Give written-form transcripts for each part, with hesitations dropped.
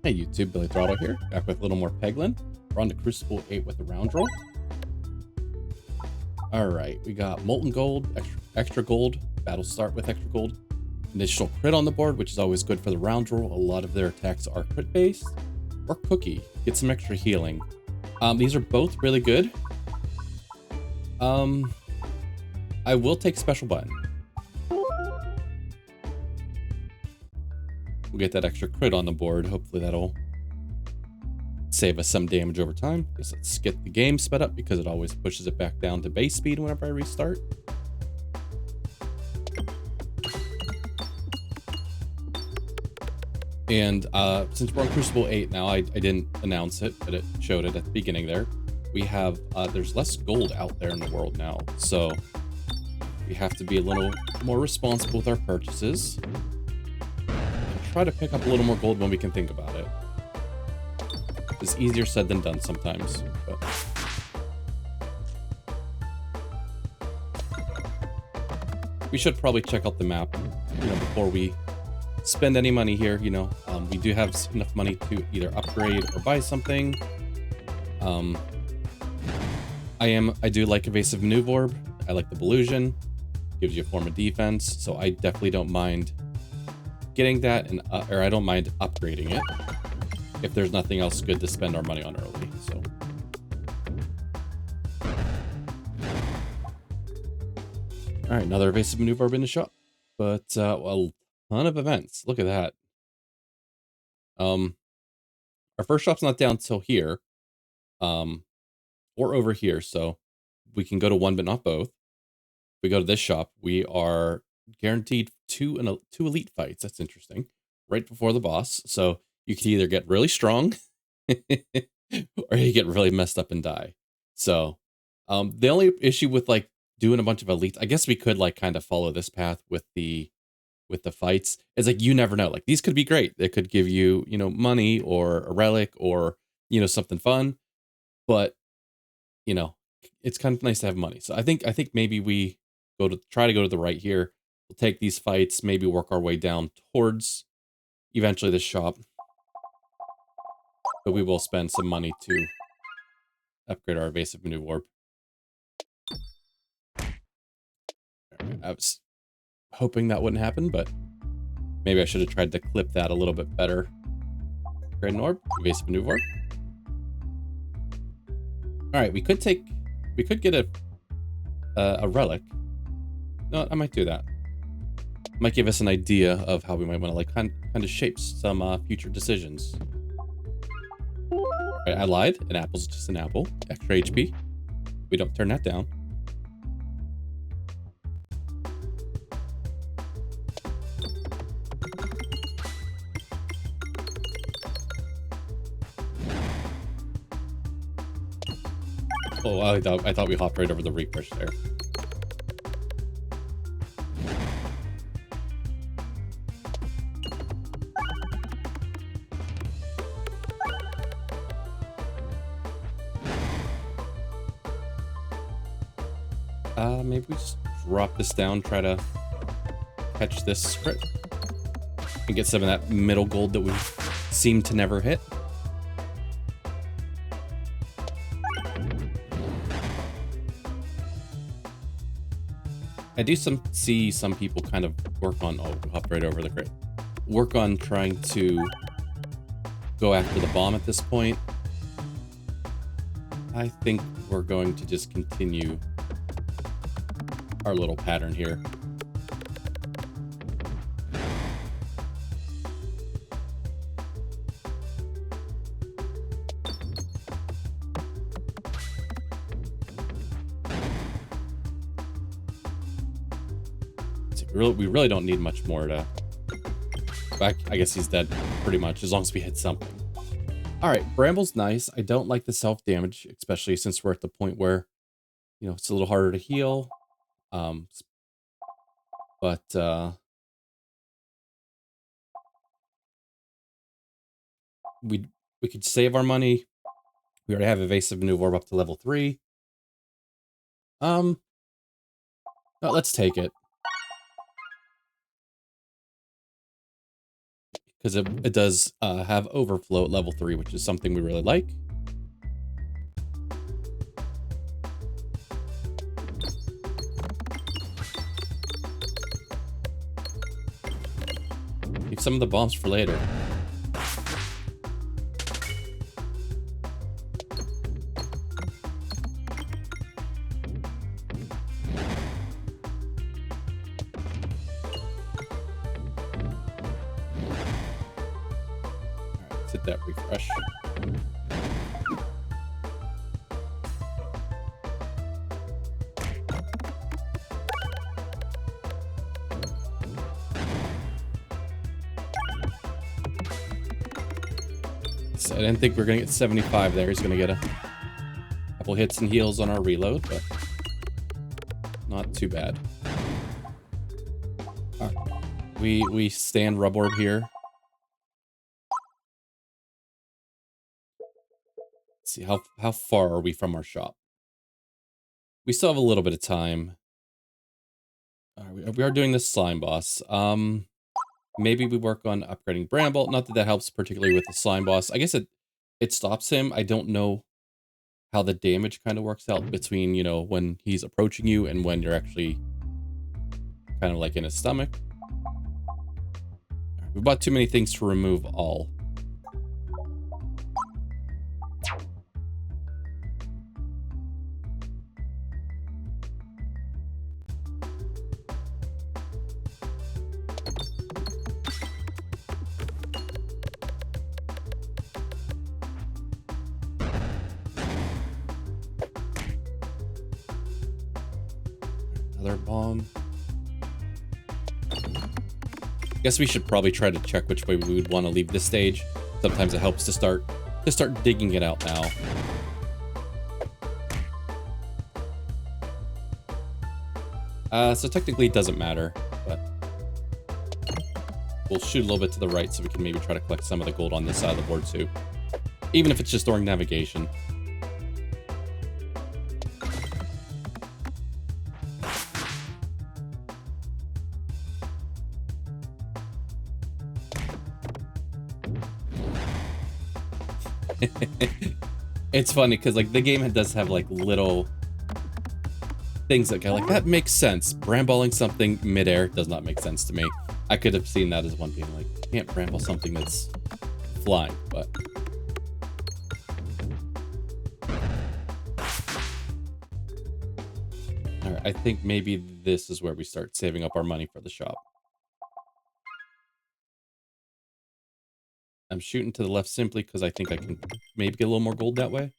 Hey YouTube, Billy Throttle here, back with a little more Peglin. We're on to Cruciball 8 with the Roundrel. Alright, we got Molten Gold, extra gold, battle start with extra gold, additional crit on the board, which is always good for the Roundrel. A lot of their attacks are crit based. Or Cookie, get some extra healing. These are both really good. I will take Special Button. We'll get that extra crit on the board. Hopefully that'll save us some damage over time. Guess let's get the game sped up because it always pushes it back down to base speed whenever I restart. And since we're on Cruciball 8 now, I didn't announce it, but it showed it at the beginning there. We have, there's less gold out there in the world now, so we have to be a little more responsible with our purchases. And try to pick up a little more gold when we can think about it. It's easier said than done sometimes, but... we should probably check out the map, before we spend any money here. We do have enough money to either upgrade or buy something. I do like Evasive Maneuver Orb. I like the Illusion. Gives you a form of defense, so I definitely don't mind getting that, and or I don't mind upgrading it if there's nothing else good to spend our money on early. So. All right, another Evasive Maneuver Orb in the shop, but a ton of events. Look at that. Our first shop's not down till here, or over here, so we can go to one but not both. If we go to this shop, we are guaranteed two elite fights. That's interesting. Right before the boss, so you can either get really strong, or you get really messed up and die. So, the only issue with like doing a bunch of elites, I guess we could like kind of follow this path with the fights. It's like you never know. Like these could be great. They could give you money or a relic or something fun, but it's kind of nice to have money. So I think maybe we try to go to the right here. We'll take these fights, maybe work our way down towards eventually the shop. But we will spend some money to upgrade our Evasive Maneuver Orb. I was hoping that wouldn't happen, but maybe I should have tried to clip that a little bit better. Upgrade an orb, Evasive Maneuver Orb. Alright, we could get a relic. No, I might do that. Might give us an idea of how we might want to like kind of shape some future decisions. Right, I lied. An apple's just an apple. Extra HP. We don't turn that down. Oh, I thought we hopped right over the refresh there. Maybe we just drop this down, try to catch this crit, and get some of that middle gold that we seem to never hit. I do see some people kind of work on, hop right over the crit, work on trying to go after the bomb at this point. I think we're going to just continue our little pattern here. We really don't need much more to... I guess he's dead pretty much, as long as we hit something. Alright, Bramble's nice. I don't like the self-damage, especially since we're at the point where, it's a little harder to heal. But we could save our money. We already have Evasive Maneuver Orb up to level 3. No, let's take it. because it does have overflow at level 3, which is something we really like. Leave some of the bombs for later. Hit that refresh. So I didn't think we were gonna get 75 there. He's gonna get a couple hits and heals on our reload, but not too bad. All right. We stand rub orb here. See how far are we from our shop? We still have a little bit of time. We are doing this slime boss. Maybe we work on upgrading Bramball. Not that that helps particularly with the slime boss. I guess it stops him. I don't know how the damage kind of works out between, you know, when he's approaching you and when you're actually kind of like in his stomach. We bought too many things to remove all. Another bomb. Guess we should probably try to check which way we would want to leave this stage. Sometimes it helps to start digging it out now. So technically it doesn't matter, but we'll shoot a little bit to the right so we can maybe try to collect some of the gold on this side of the board too. Even if it's just during navigation. It's funny because like the game does have like little things that go like that makes sense. Bramballing something midair does not make sense to me. I could have seen that as one being like, you can't bramble something that's flying, but all right, I think maybe this is where we start saving up our money for the shop. I'm shooting to the left simply because I think I can maybe get a little more gold that way.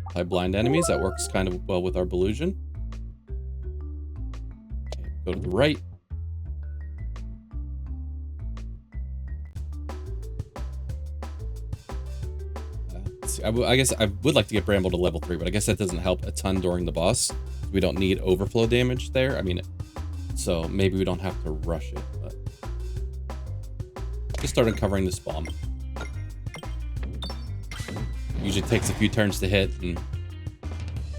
Apply blind enemies. That works kind of well with our Belusion. Okay, go to the right. Let's see. I guess I would like to get Bramble to level 3, but I guess that doesn't help a ton during the boss. We don't need overflow damage there. I mean, so maybe we don't have to rush it, but just start uncovering this bomb. Usually takes a few turns to hit, and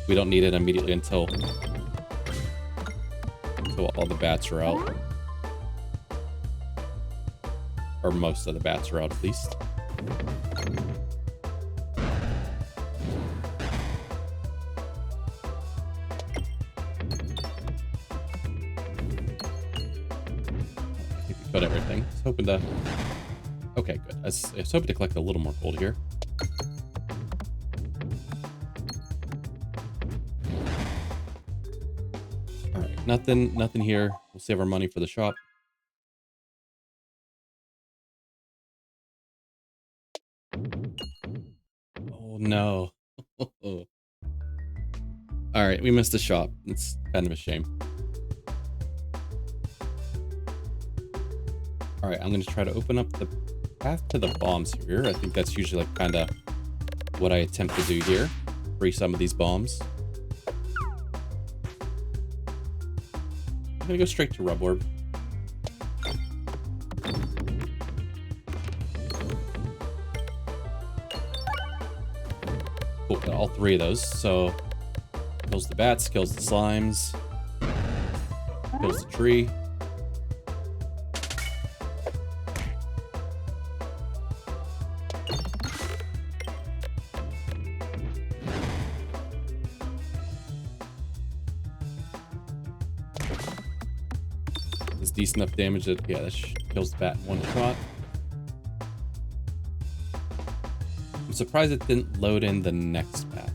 we don't need it immediately until all the bats are out. Or most of the bats are out, at least. Got everything. I was hoping to... Okay, good. I was hoping to collect a little more gold here. Alright, nothing here. We'll save our money for the shop. Oh, no. Alright, we missed the shop. It's kind of a shame. All right, I'm going to try to open up the path to the bombs here. I think that's usually like kind of what I attempt to do here. Free some of these bombs. I'm going to go straight to Rub Orb. Cool, got all 3 of those. So the Kills the bats, kills the slimes. Kills the tree. It's decent enough damage that, yeah, that kills the bat in one shot. I'm surprised it didn't load in the next bat.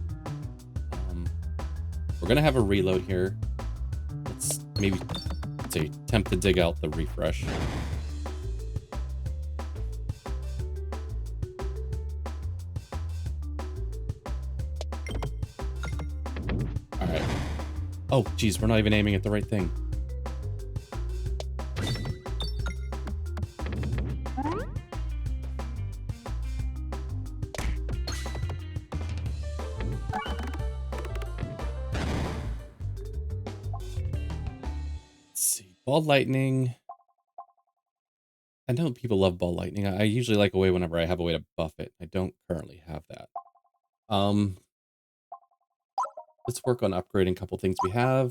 We're gonna have a reload here. Let's maybe attempt to dig out the refresh. All right. Oh, geez, we're not even aiming at the right thing. Ball lightning. I know people love ball lightning. I usually like a way whenever I have a way to buff it. I don't currently have that. Let's work on upgrading a couple things we have.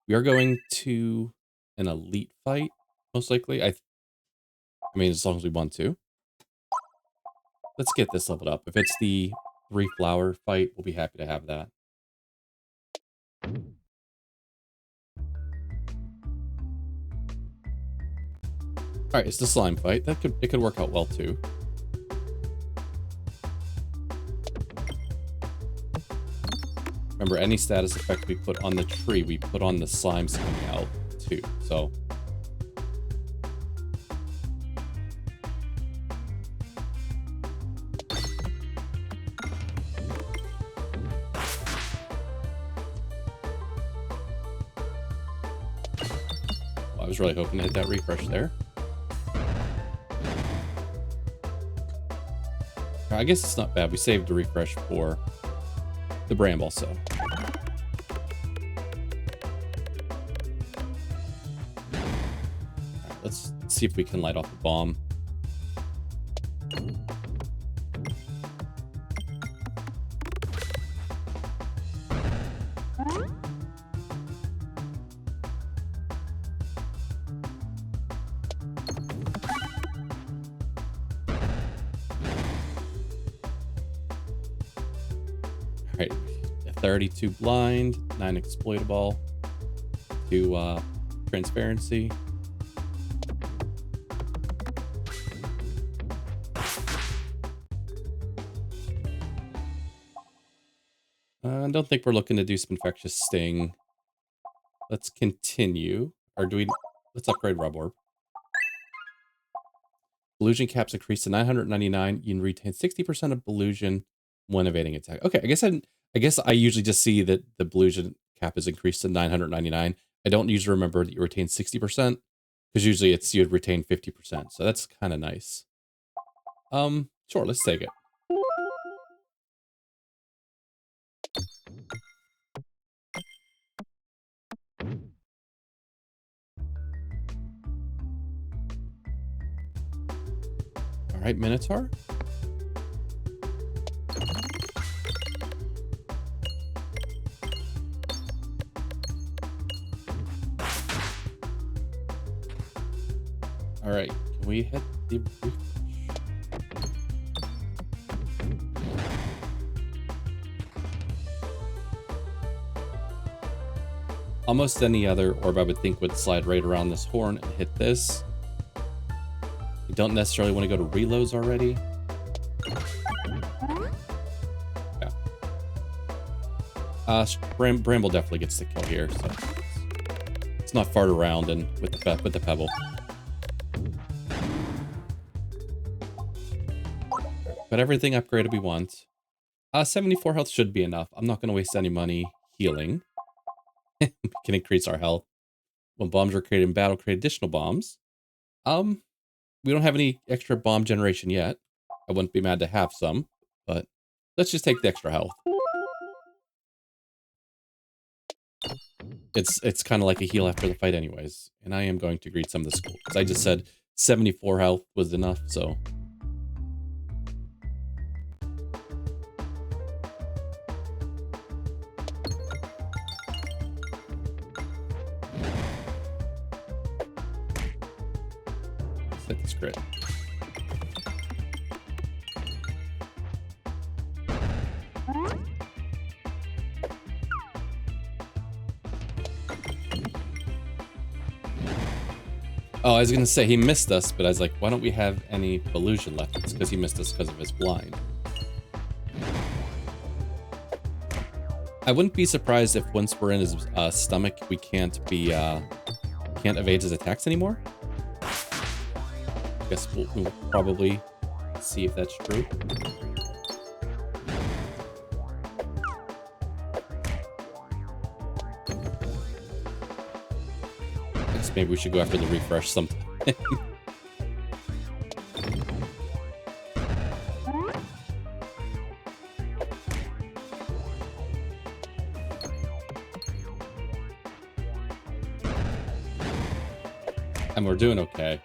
We are going to an elite fight, most likely. I mean, as long as we want to. Let's get this leveled up. If it's the 3 flower fight, we'll be happy to have that. All right, it's the slime fight. It could work out well too. Remember, any status effect we put on the tree, we put on the slimes coming out too. So well, I was really hoping to hit that refresh there. I guess it's not bad. We saved the refresh for the Bramball, so. All right, let's see if we can light off the bomb. Right, 32 blind, 9 exploitable, 2 transparency. I don't think we're looking to do some infectious sting. Let's continue. Or do we? Let's upgrade Rub Orb. Illusion caps increased to 999. You can retain 60% of illusion when evading attack. Okay, I guess I usually just see that the illusion cap is increased to 999. I don't usually remember that you retain 60%, because usually it's you'd retain 50%. So that's kind of nice. Sure, let's take it. All right, Minotaur. All right, can we hit the refresh? Almost any other orb I would think would slide right around this horn and hit this. I don't necessarily want to go to reloads already. Yeah. Bramble definitely gets the kill here, so it's not far around and with the Pebble. Got everything upgraded we want. 74 health should be enough. I'm not going to waste any money healing. We can increase our health. When bombs are created in battle, create additional bombs. We don't have any extra bomb generation yet. I wouldn't be mad to have some, but let's just take the extra health. It's kind of like a heal after the fight anyways. And I am going to greet some of the school, because I just said 74 health was enough, so. hit this crit. Oh, I was gonna say he missed us, but I was like, why don't we have any illusion left? It's because he missed us because of his blind. I wouldn't be surprised if once we're in his stomach, we can't evade his attacks anymore. Guess we'll probably see if that's true. I guess maybe we should go after the refresh sometime. And we're doing okay.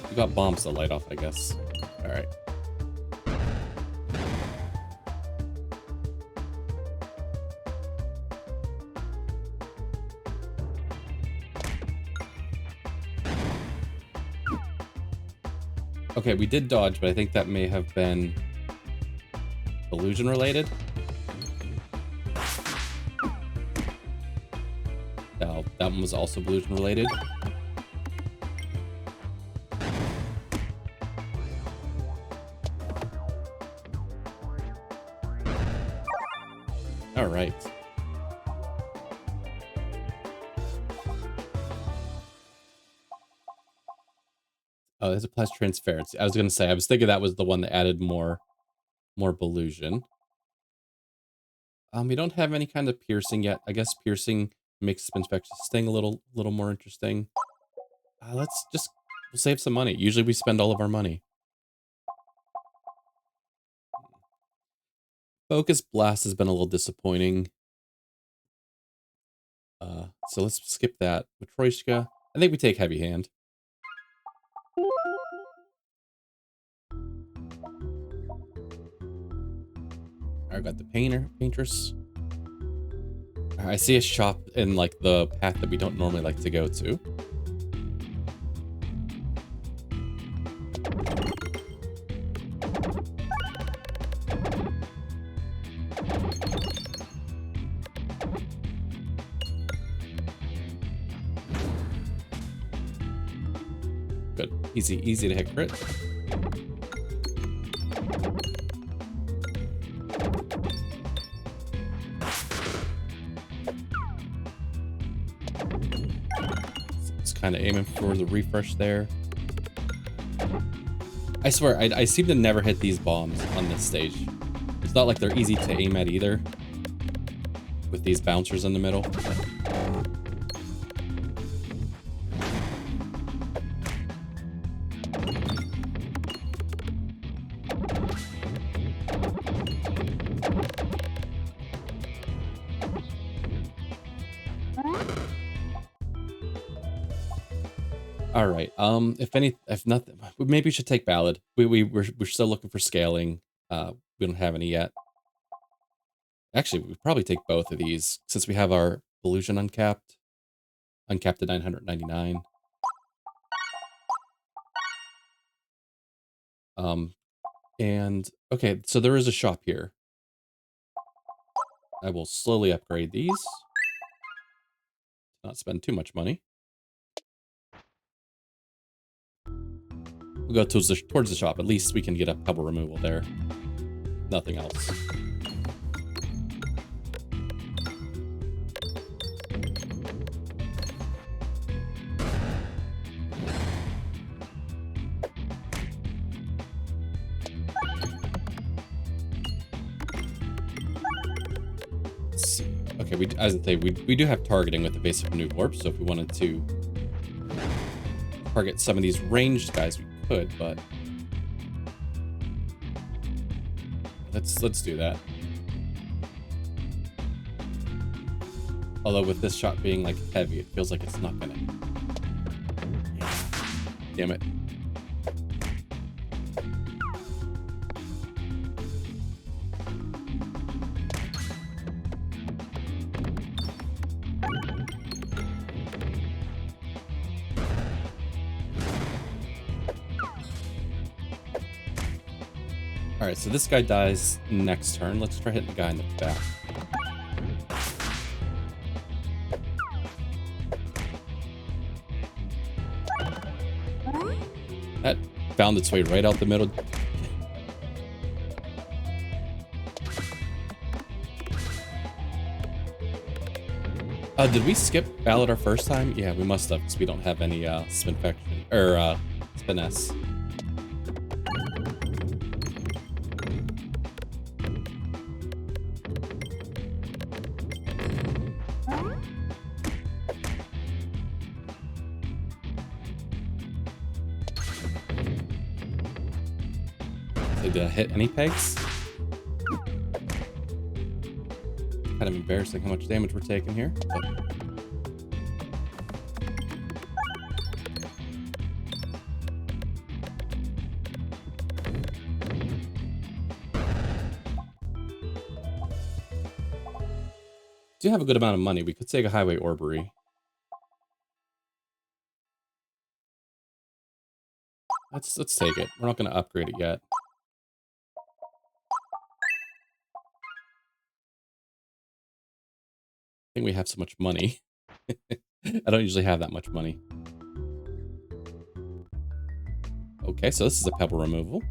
We got bombs to light off, I guess. All right. Okay, we did dodge, but I think that may have been illusion related. No, that one was also illusion related. All right. Oh, there's a plus transference. I was gonna say, I was thinking that was the one that added more illusion. We don't have any kind of piercing yet. I guess piercing makes Spin Spectre's sting a little more interesting. We'll save some money. Usually we spend all of our money. Focus Blast has been a little disappointing. So let's skip that. Matryoshka. I think we take Heavy Hand. I got the Paintress. I see a shop in like the path that we don't normally like to go to. Good. Easy to hit crit. Kind of aiming for the refresh there. I swear, I seem to never hit these bombs on this stage. It's not like they're easy to aim at either, with these bouncers in the middle. All right. If nothing, maybe we should take Ballad. We're still looking for scaling. We don't have any yet. Actually, we probably take both of these since we have our illusion uncapped to 999. And okay, so there is a shop here. I will slowly upgrade these. Not spend too much money. We'll go towards the shop. At least we can get a pebble removal there. Nothing else. Let's see. Okay, as I say, we do have targeting with the base of New Warp, so if we wanted to target some of these ranged guys, we could, but let's do that. Although with this shot being like heavy, it feels like it's not gonna. Damn it. Alright, so this guy dies next turn. Let's try hitting the guy in the back. That found its way right out the middle. Did we skip Ballad our first time? Yeah, we must have, because we don't have any Spinfection, or Spiness. So did I hit any pegs? Kind of embarrassing how much damage we're taking here. But... do have a good amount of money. We could take a Highway Orbery. Let's take it. We're not going to upgrade it yet. I think we have so much money. I don't usually have that much money. Okay, so this is a Pebble removal.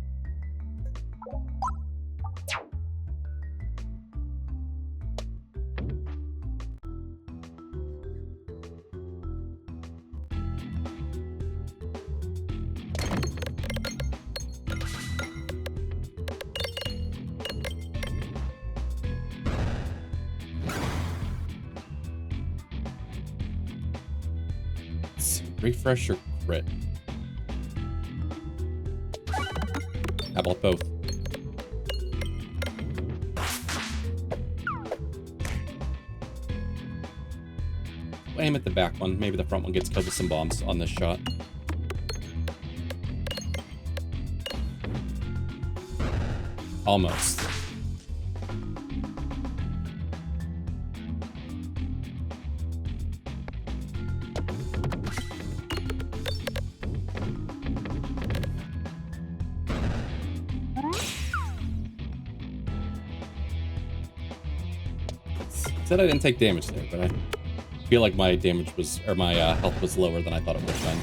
Refresh or crit? How about both? We'll aim at the back one. Maybe the front one gets killed with some bombs on this shot. Almost. Said I didn't take damage there, but I feel like my damage was, or my health was lower than I thought it would have been.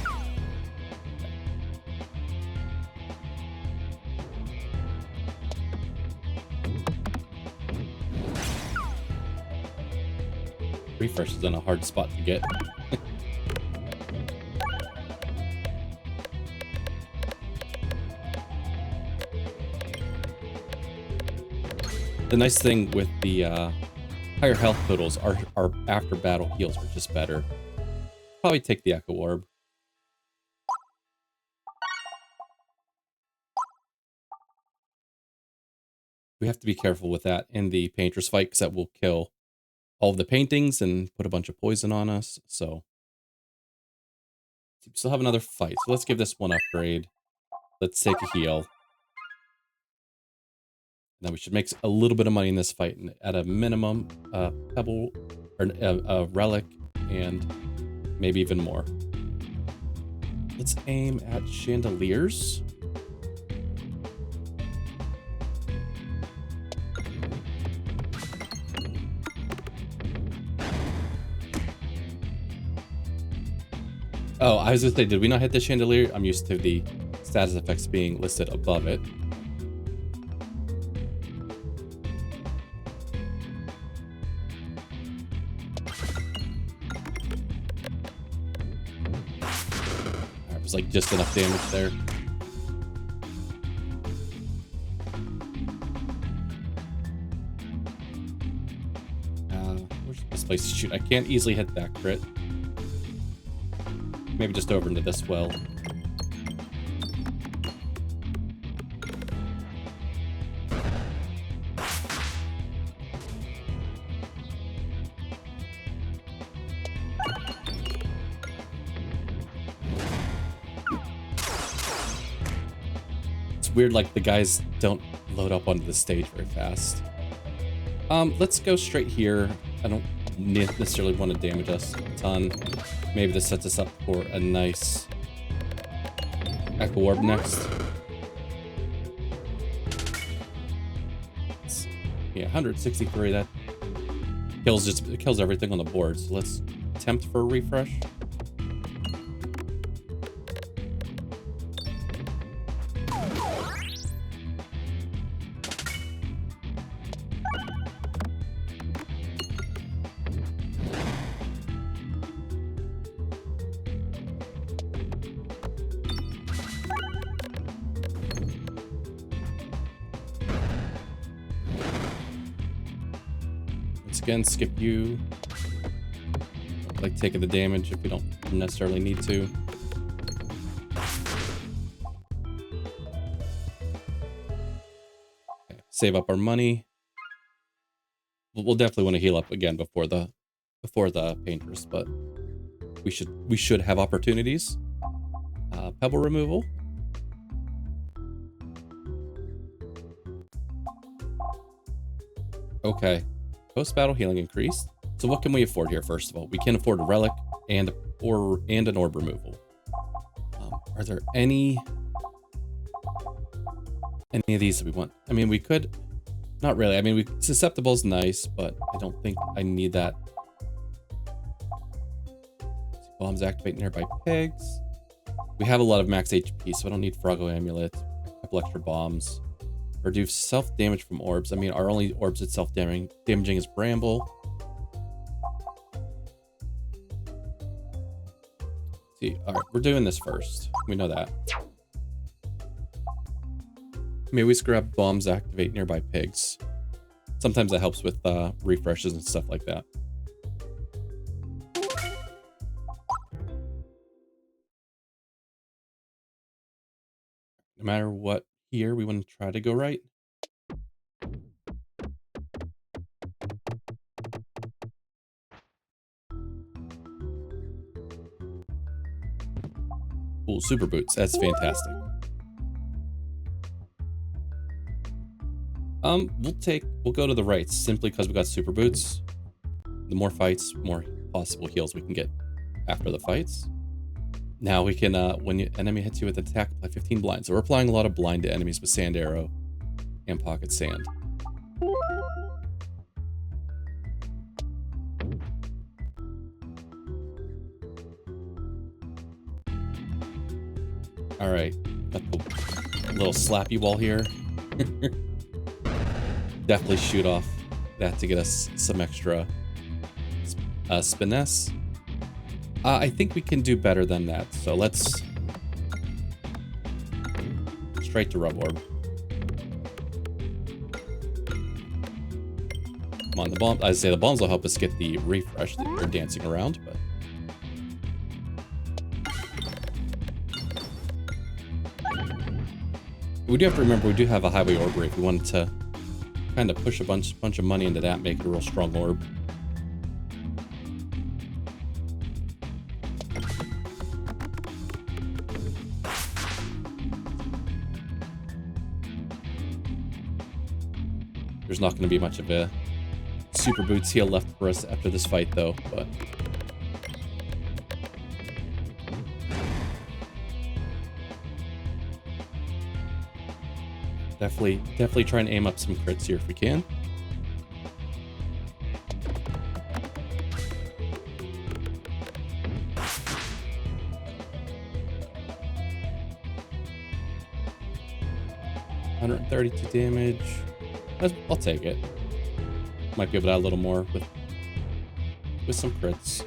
Refresh is in a hard spot to get. The nice thing with the higher health totals are after battle heals are just better. Probably take the Echo Orb. We have to be careful with that in the Painter's fight, because that will kill all of the paintings and put a bunch of poison on us. So we still have another fight. So let's give this one upgrade. Let's take a heal. Now we should make a little bit of money in this fight, and at a minimum, Pebble or a relic, and maybe even more. Let's aim at chandeliers. Oh, I was gonna say, did we not hit the chandelier? I'm used to the status effects being listed above it. It's like just enough damage there. Where's this place to shoot? I can't easily hit that crit. Maybe just over into this well. Weird, like the guys don't load up onto the stage very fast. Let's go straight here. I don't necessarily want to damage us a ton. Maybe this sets us up for a nice Echo Orb next. Yeah, 163. That kills everything on the board. So let's attempt for a refresh. Once again, skip you. Like taking the damage if we don't necessarily need to. Okay, save up our money. We'll definitely want to heal up again before the painters, but we should have opportunities. Pebble removal. Okay, post battle healing increased. So what can we afford here? First of all, we can afford a relic and an orb removal. Are there any of these that we want? I mean, we could. Not really. I mean, susceptible is nice, but I don't think I need that. Bombs activate nearby pigs. We have a lot of max HP, so I don't need Froggo Amulet. A couple extra bombs. Reduce self-damage from orbs. I mean, our only orbs that's self-damaging is Bramble. See, all right, we're doing this first. We know that. Maybe we grab bombs activate nearby pigs. Sometimes that helps with refreshes and stuff like that. No matter what here, we want to try to go right. Ooh, super boots. That's fantastic. We'll go to the right simply because we got super boots. The more fights, more possible heals we can get after the fights. Now we can, when your enemy hits you with an attack, apply 15 blind. So we're applying a lot of blind to enemies with Sand Arrow and Pocket Sand. All right, got the little slappy wall here. Definitely shoot off that to get us some extra spiness. I think we can do better than that. So let's straight to Rub Orb. Come on, the bomb. I say the bombs will help us get the refresh that you're dancing around, but. We do have to remember we do have a highway orb if we wanted to kind of push a bunch of money into that, make it a real strong orb. There's not going to be much of a super boots heal left for us after this fight though, but definitely try and aim up some crits here if we can. $132 damage. I'll take it. Might be able to add a little more with some crits.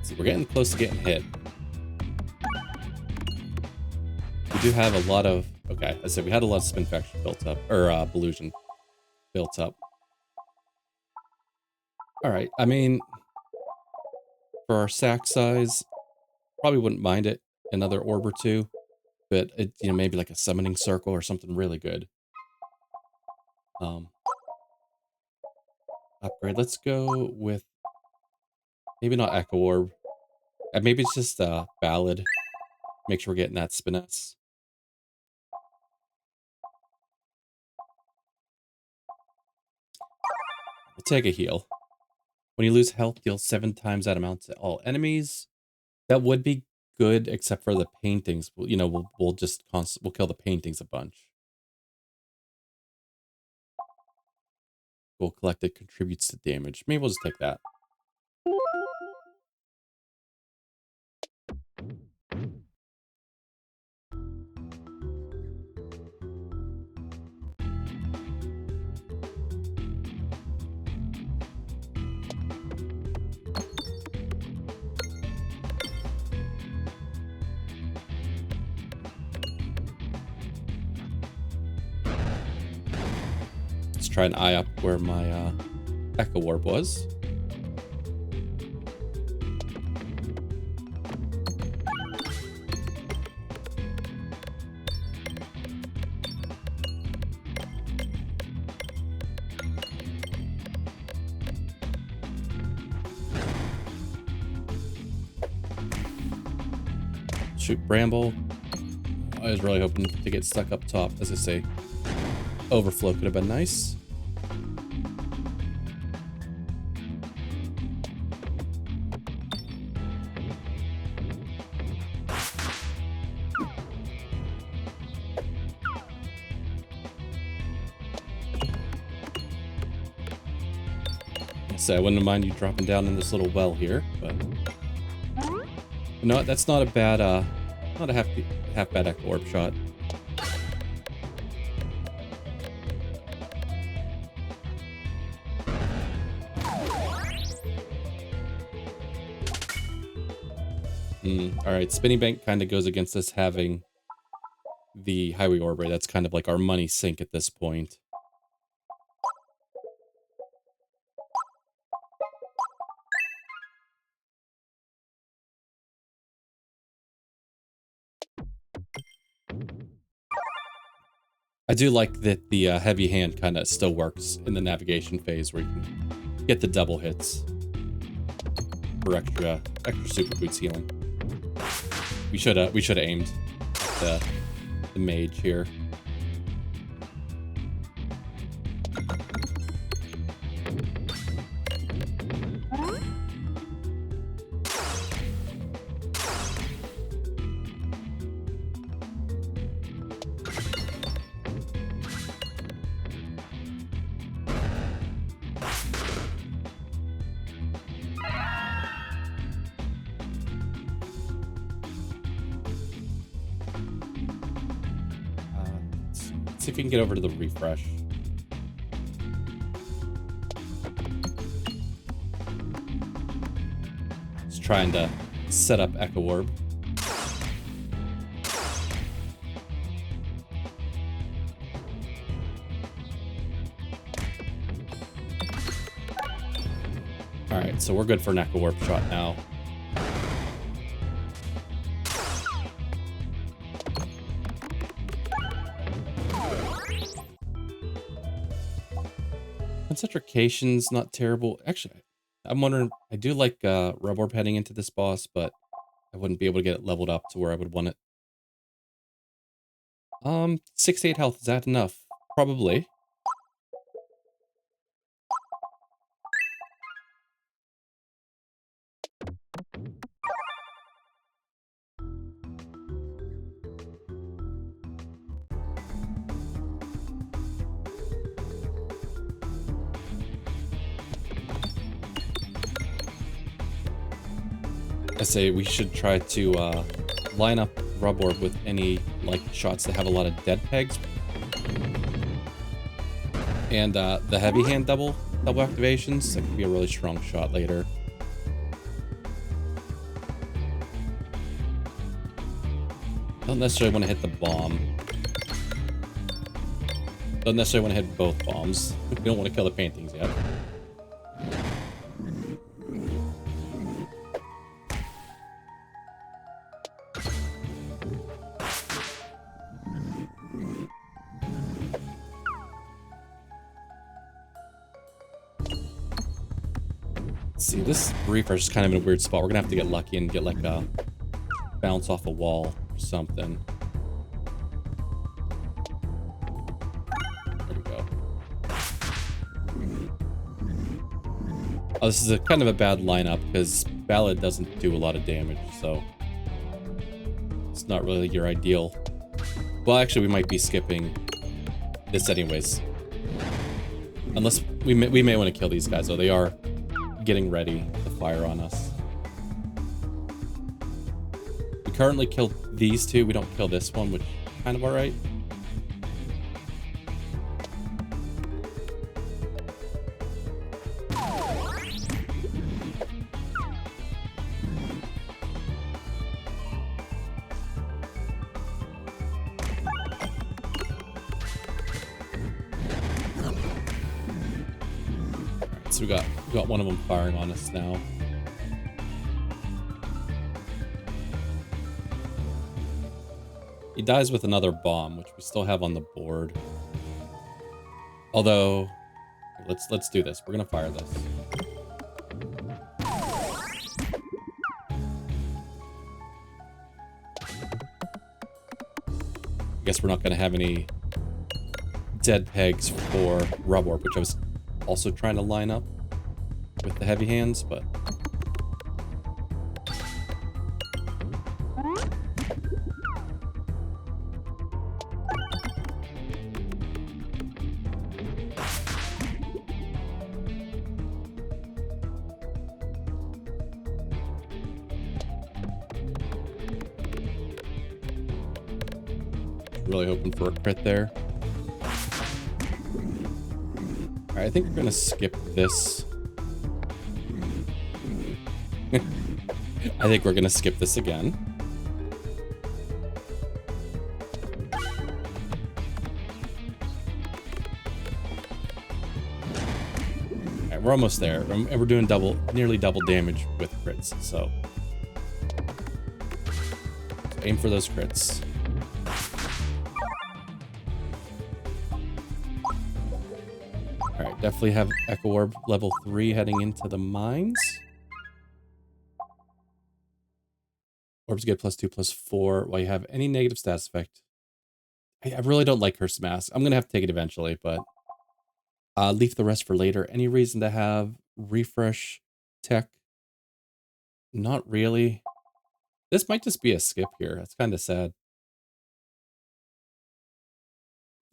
See, we're getting close to getting hit. We do have a lot of. Okay, I said we had a lot of spin faction built up, or Illusion built up. All right, I mean, for our sack size, probably wouldn't mind it, another orb or two, but it, you know, maybe like a summoning circle or something really good. Upgrade. Let's go with maybe not Echo Orb. Maybe it's just Ballad. Make sure we're getting that spiness. We'll take a heal. When you lose health, deal 7 times that amount to all enemies. That would be good, except for the paintings. You know, we'll just we'll kill the paintings a bunch. Gold collected contributes to damage. Maybe we'll just take that. Let's try an eye up where my Echo Warp was. Shoot Bramble. I was really hoping to get stuck up top. As I say, overflow could have been nice. So I wouldn't mind you dropping down in this little well here, but you know what? That's not a bad, not a half bad Echo Orb shot. All right, Spinning Bank kind of goes against us having the Highway Orb, right? That's kind of like our money sink at this point. I do like that the heavy hand kind of still works in the navigation phase where you can get the double hits for extra super boots healing. We should have aimed the mage here. See if we can get over to the refresh. Just trying to set up Echo Orb. Alright, so we're good for an Echo Orb shot now. Concentration's not terrible. Actually, I'm wondering, I do like Rub Orb heading into this boss, but I wouldn't be able to get it leveled up to where I would want it. 6 to 8 health, is that enough? Probably. I say we should try to line up Rub Orb with any like shots that have a lot of dead pegs. And the heavy hand double activations, that could be a really strong shot later. Don't necessarily want to hit the bomb. Don't necessarily want to hit both bombs. We don't want to kill the paintings yet. See, this refresh is kind of in a weird spot. We're gonna have to get lucky and get like a bounce off a wall or something. There we go. Oh, this is a kind of a bad lineup because Ballad doesn't do a lot of damage, so it's not really your ideal. Well, actually, we might be skipping this anyways. Unless we may want to kill these guys, though. They are getting ready to fire on us. We currently killed these two. We don't kill this one, which is kind of alright. So we got one of them firing on us now. He dies with another bomb, which we still have on the board. Although, let's do this. We're gonna fire this. I guess we're not gonna have any dead pegs for Rub Orb, which I was also trying to line up with the heavy hands, but really hoping for a crit there. All right, I think we're gonna skip this. I think we're gonna skip this again. All right, we're almost there, and we're doing nearly double damage with crits. So aim for those crits. All right, definitely have Echo Orb level 3 heading into the mines. Orbs get +2/+4 while you have any negative stats effect. I really don't like Curse Mask. I'm going to have to take it eventually, but leave the rest for later. Any reason to have Refresh Tech? Not really. This might just be a skip here. That's kind of sad.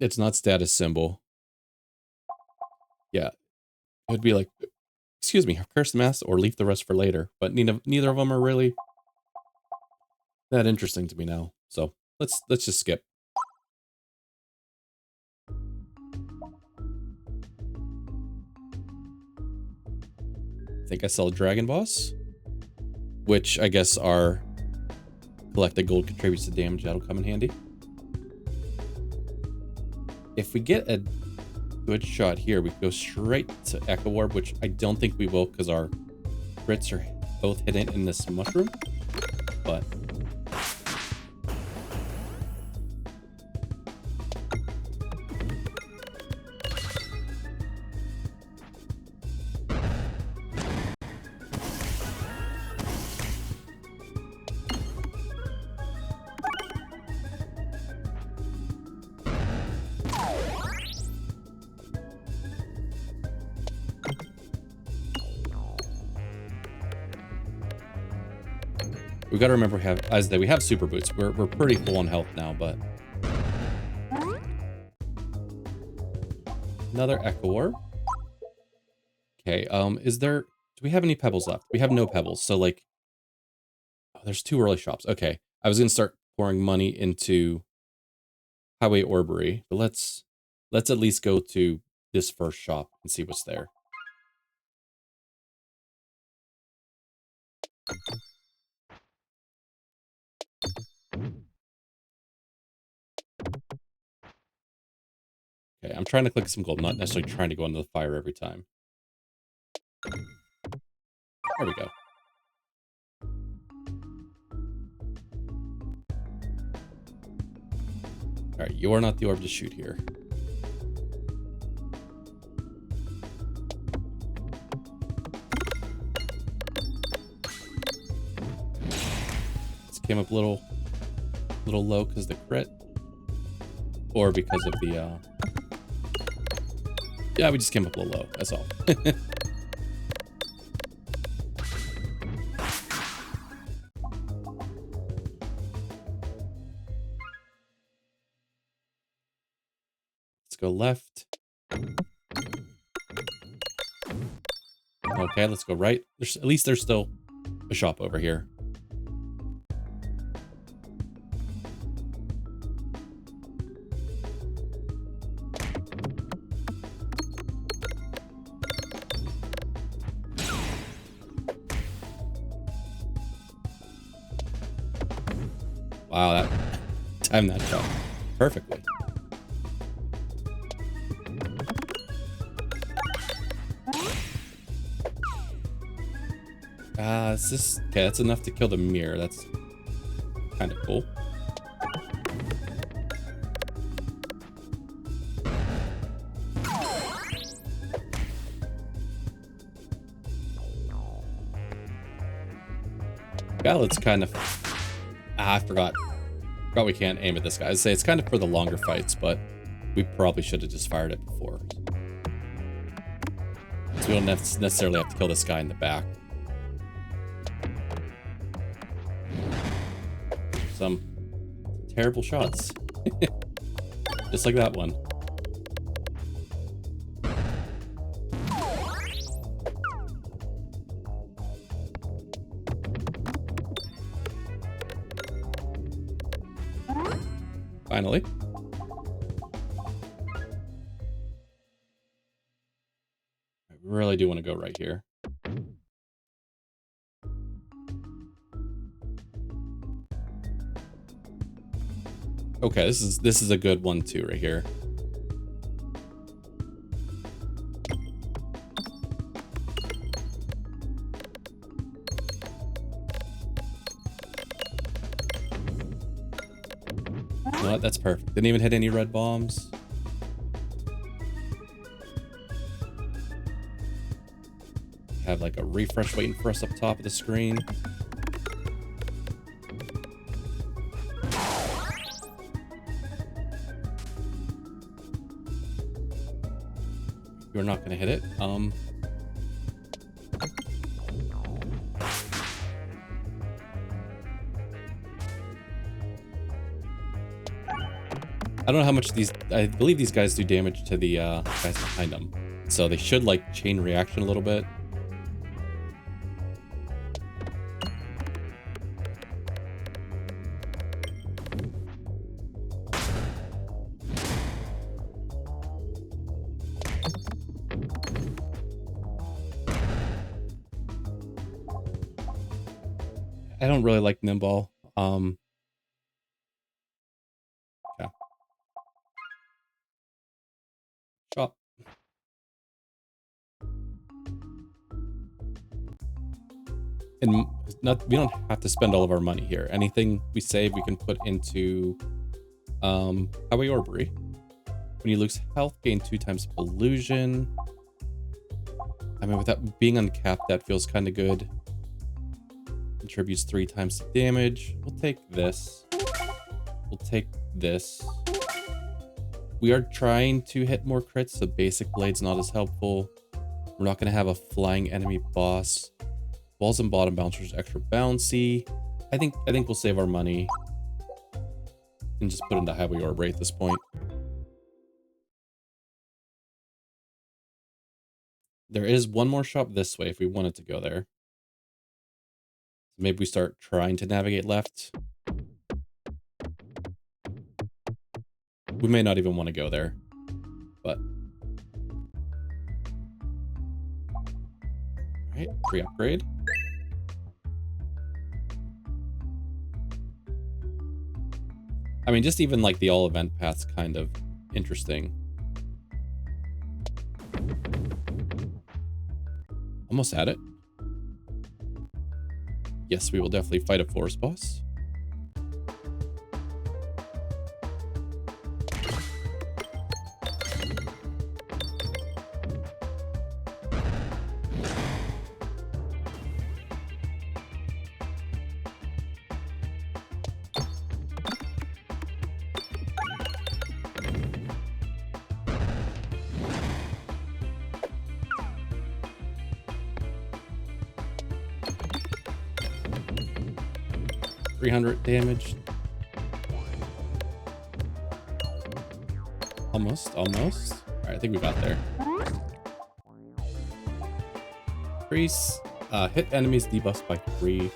It's not status symbol. Yeah. It would be like, excuse me, Curse Mask or leave the rest for later. But neither of them are really that interesting to me now, so let's just skip. I think I sell a Dragon Boss, which I guess our collected gold contributes to damage. That'll come in handy. If we get a good shot here, we go straight to Echo Orb, which I don't think we will because our crits are both hidden in this mushroom, but we gotta remember we have super boots. We're pretty full on health now, but another Echo Orb. Okay, do we have any Pebbles left? We have no Pebbles, so like, oh, there's 2 early shops. Okay, I was gonna start pouring money into Highway Orbery, but let's at least go to this first shop and see what's there. Okay, I'm trying to click some gold, not necessarily trying to go into the fire every time. There we go. All right, you are not the orb to shoot here. This came up a little low because the crit, or because of the yeah, we just came up a little low. That's all. go left. Okay, let's go right. At least there's still a shop over here. Wow, that timed that shot perfectly. It's just okay. That's enough to kill the mirror. That's kind of cool. Ballad's kind of. I forgot. We can't aim at this guy. I'd say it's kind of for the longer fights, but we probably should have just fired it before. So we don't necessarily have to kill this guy in the back. Some terrible shots. Just like that one. Finally. I really do want to go right here. Okay, this is a good one too right here. You know what? That's perfect. Didn't even hit any red bombs. Have like a refresh waiting for us up top of the screen. You're not going to hit it. I don't know how much these... I believe these guys do damage to the guys behind them. So they should, like, chain reaction a little bit. I don't really like Nimball. Yeah. Shop. And we don't have to spend all of our money here. Anything we save, we can put into Highway Orbery. When you lose health, gain 2 times illusion. I mean, without being uncapped, that feels kind of good. Contributes 3 times the damage. We'll take this. We'll take this. We are trying to hit more crits, so basic blade's not as helpful. We're not going to have a flying enemy boss. Walls and bottom bouncers extra bouncy. I think we'll save our money and just put into Highway Orbery at this point. There is one more shop this way if we wanted to go there. Maybe we start trying to navigate left. We may not even want to go there, but... Alright, free upgrade. I mean, just even like the all event path's kind of interesting. Almost at it. Yes, we will definitely fight a forest boss. .300 damage. Almost. All right, I think we got there. Increase hit enemies debuffs by 3.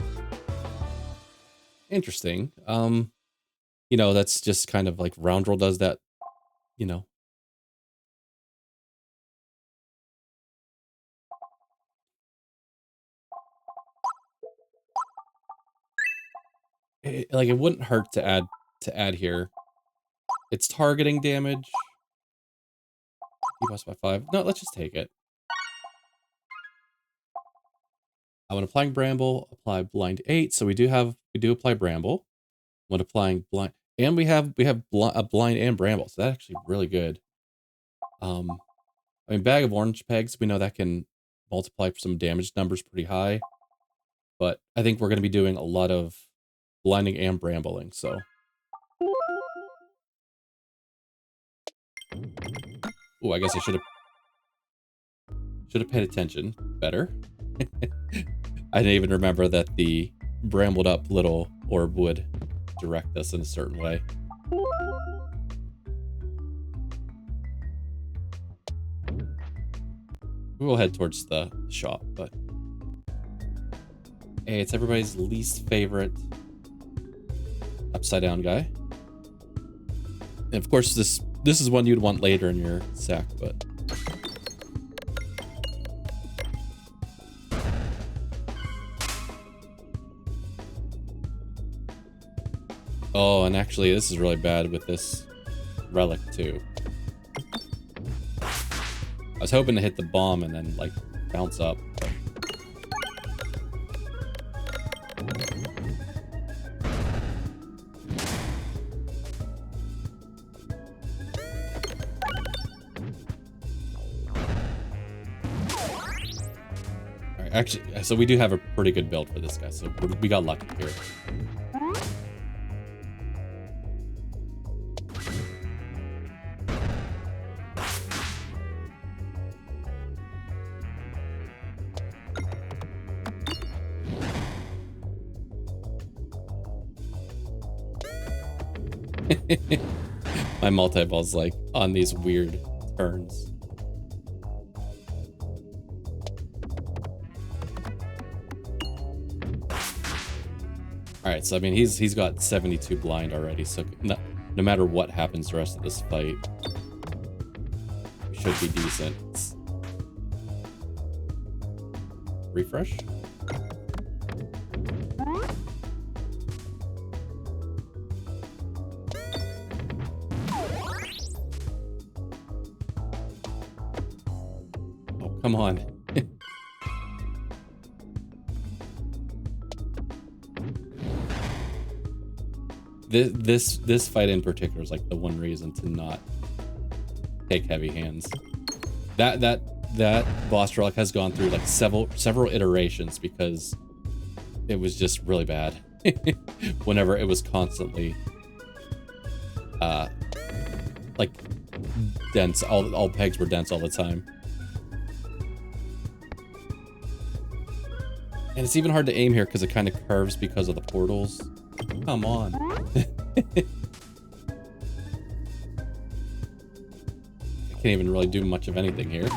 Interesting. You know, that's just kind of like Roundrel does that, you know. Like it wouldn't hurt to add here. It's targeting damage. Debuffs by 5. No, let's just take it. When applying Bramble, apply Blind 8. So we do apply Bramble when applying Blind, and we have a Blind and Bramble. So that's actually really good. I mean, Bag of Orange Pegs, we know that can multiply for some damage numbers pretty high, but I think we're going to be doing a lot of blinding and brambling. So, oh, I guess I should have paid attention better. I didn't even remember that the brambled up little orb would direct us in a certain way. We'll head towards the shop, but hey, it's everybody's least favorite upside down guy. And of course, this is one you'd want later in your sack, but oh, and actually, this is really bad with this relic too. I was hoping to hit the bomb and then like bounce up. But... All right, actually, so we do have a pretty good build for this guy. So we got lucky here. My multi-ball's like on these weird turns. All right, so I mean he's got 72 blind already, so no matter what happens the rest of this fight, we should be decent. Refresh. Come on. This fight in particular is like the one reason to not take heavy hands. That boss relic has gone through like several iterations because it was just really bad. Whenever it was constantly like dense, all pegs were dense all the time. And it's even hard to aim here because it kind of curves because of the portals. Come on. I can't even really do much of anything here.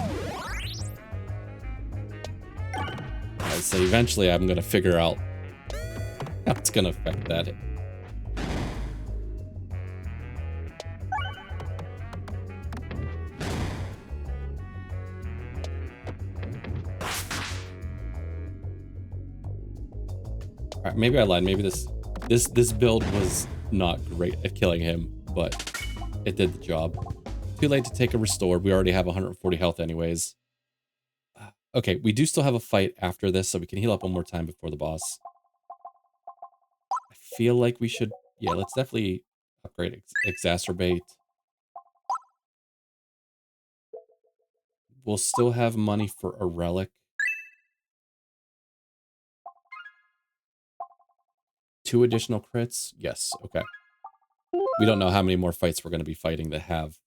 Alright, so eventually I'm going to figure out how it's going to affect that. Alright, maybe I lied. Maybe this build was not great at killing him, but it did the job. Too late to take a restore. We already have 140 health anyways. Okay, we do still have a fight after this, so we can heal up one more time before the boss. I feel like we should... Yeah, let's definitely upgrade Exacerbate. We'll still have money for a relic. 2 additional crits? Yes, okay. We don't know how many more fights we're going to be fighting that have,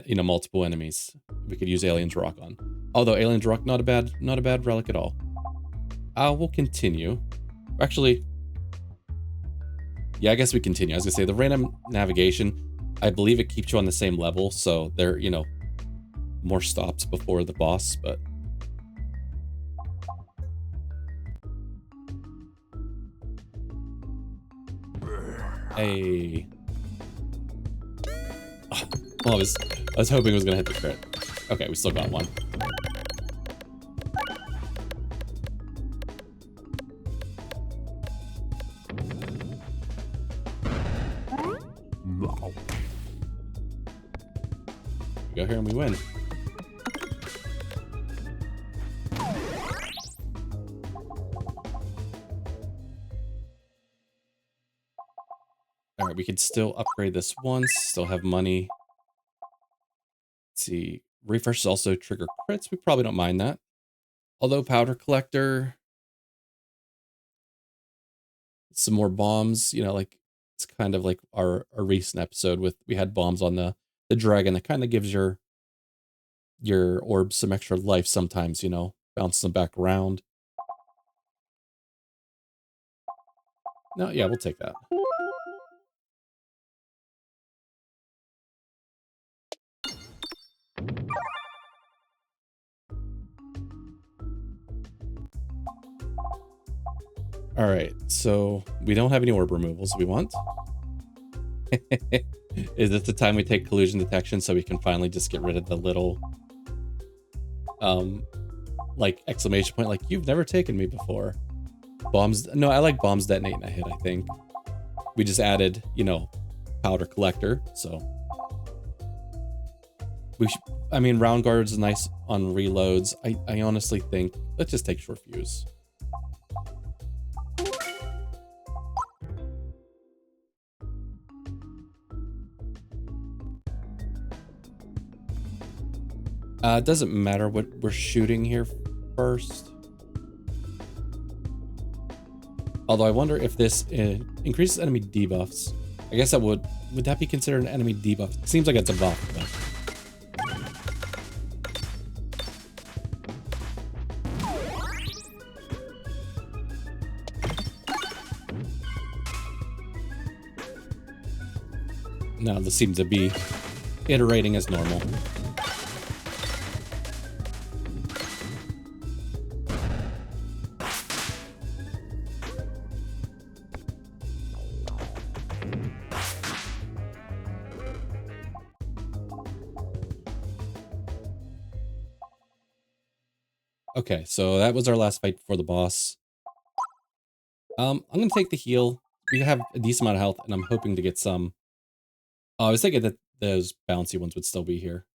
you know, multiple enemies. We could use Alien's Rock on. Although Alien's Rock, not a bad relic at all. We'll continue. Actually, yeah, I guess we continue. I was going to say, the random navigation, I believe it keeps you on the same level, so there, you know, more stops before the boss, but hey. Oh, well, I was hoping it was gonna hit the crit. Okay, we still got one. We go here and we win. All right, we could still upgrade this once, still have money. Let's see, refreshes also trigger crits. We probably don't mind that. Although powder collector, some more bombs, you know, like it's kind of like our recent episode with, we had bombs on the dragon that kind of gives your orbs some extra life sometimes, you know, bounce them back around. No, yeah, we'll take that. All right, so we don't have any orb removals we want. Is this the time we take collusion detection so we can finally just get rid of the little, like exclamation point, like you've never taken me before. Bombs, no, I like bombs detonate in a hit, I think. We just added, you know, powder collector, so. We should, I mean, round guard's nice on reloads. I honestly think, let's just take short fuse. It doesn't matter what we're shooting here first. Although I wonder if this increases enemy debuffs. I guess that would that be considered an enemy debuff? It seems like it's a buff, but. No, this seems to be iterating as normal. Okay, so that was our last fight before the boss. I'm gonna take the heal. We have a decent amount of health, and I'm hoping to get some. Oh, I was thinking that those bouncy ones would still be here.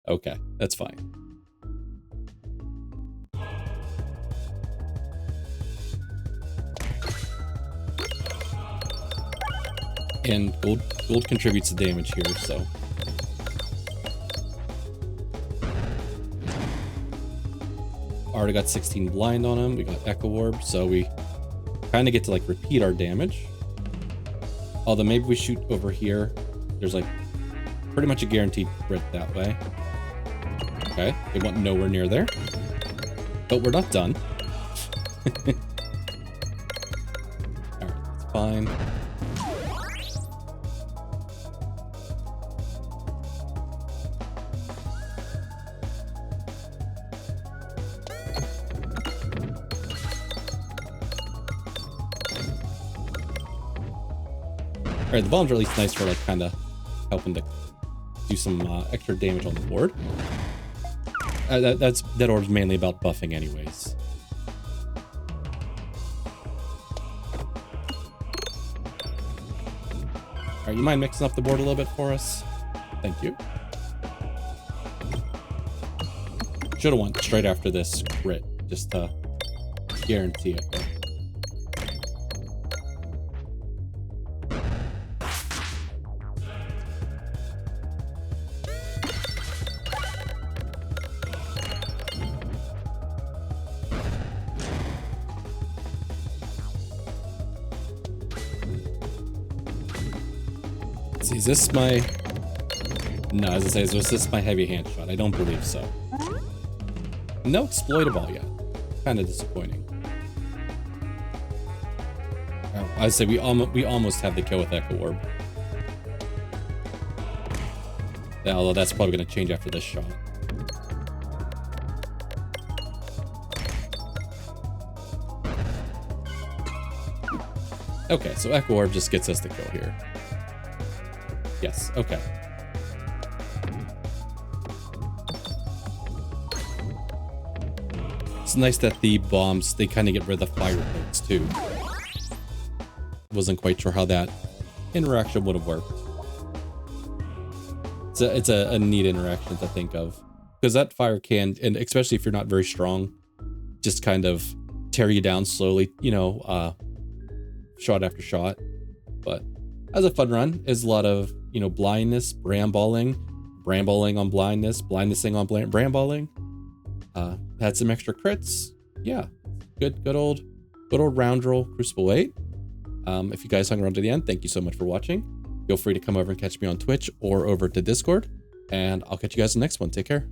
Okay, that's fine. And gold contributes to damage here, so. Already got 16 blind on him. We got Echo Orb, so we kind of get to like repeat our damage. Although maybe we shoot over here. There's like pretty much a guaranteed crit that way. Okay, it went nowhere near there. But we're not done. Alright, that's fine. Alright, the bombs are at least nice for like kind of helping to do some extra damage on the board. That orb's mainly about buffing anyways. Alright, you mind mixing up the board a little bit for us? Thank you. Should have went straight after this crit, just to guarantee it. But. Is this my... No, as I say, is this my heavy hand shot? I don't believe so. No exploitable yet. Kind of disappointing. I'd say we almost have the kill with Echo Orb. Yeah, although that's probably going to change after this shot. Okay, so Echo Orb just gets us the kill here. Yes, okay. It's nice that the bombs, they kind of get rid of the fire hits too. Wasn't quite sure how that interaction would have worked. It's a neat interaction to think of. Because that fire can, and especially if you're not very strong, just kind of tear you down slowly, you know, shot after shot. But as a fun run, is a lot of, you know, blindness, bramballing on blindness, blindnessing on bramballing. Had some extra crits. Yeah, good old Roundrel Cruciball 8. If you guys hung around to the end, thank you so much for watching. Feel free to come over and catch me on Twitch or over to Discord, and I'll catch you guys in the next one. Take care.